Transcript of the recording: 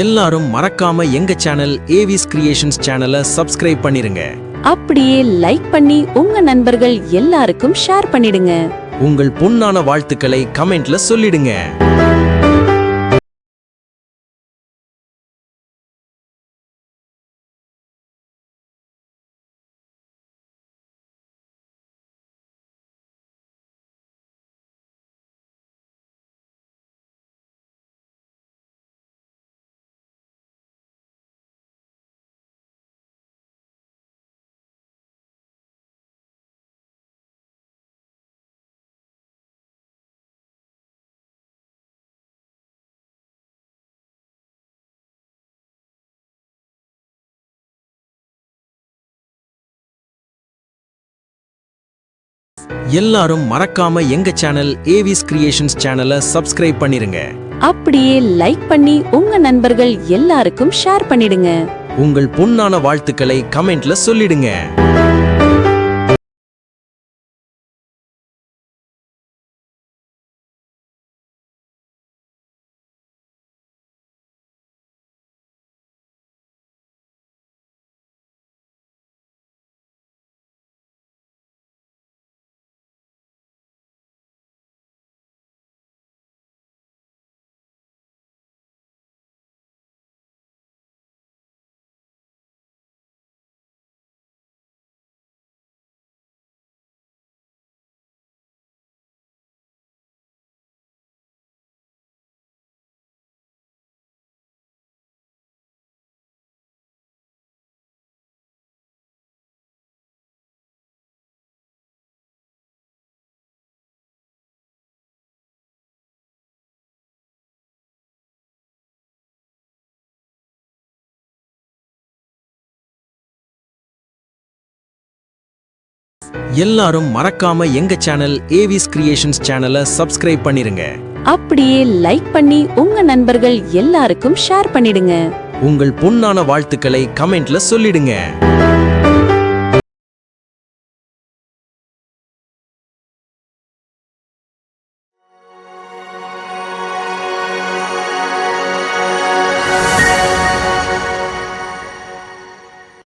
எல்லாரும் மறக்காம எங்க சேனல் ஏவிஸ் கிரியேஷன்ஸ் சேனலை சப்ஸ்கிரைப் பண்ணிருங்க. அப்படியே லைக் பண்ணி உங்க நண்பர்கள் எல்லாருக்கும் ஷேர் பண்ணிடுங்க. உங்கள் பொன்னான வாழ்த்துக்களை கமெண்ட்ல சொல்லிடுங்க. எல்லாரும் மறக்காம எங்க சேனல் ஏவிஸ் கிரியேஷன்ஸ் சேனலை சப்ஸ்கிரைப் பண்ணிருங்க. அப்படியே லைக் பண்ணி உங்க நண்பர்கள் எல்லாருக்கும் ஷேர் பண்ணிடுங்க. உங்கள் பொன்னான வாழ்த்துக்களை கமெண்ட்ல சொல்லிடுங்க. எல்லாரும் மறக்காம எங்க சேனல் ஏவிஸ் கிரியேஷன்ஸ் சேனலை சப்ஸ்கிரைப் பண்ணிருங்க. அப்படியே லைக் பண்ணி உங்க நண்பர்கள் எல்லாருக்கும் ஷேர் பண்ணிடுங்க. உங்கள் பொன்னான வாழ்த்துக்களை கமெண்ட்ல சொல்லிடுங்க.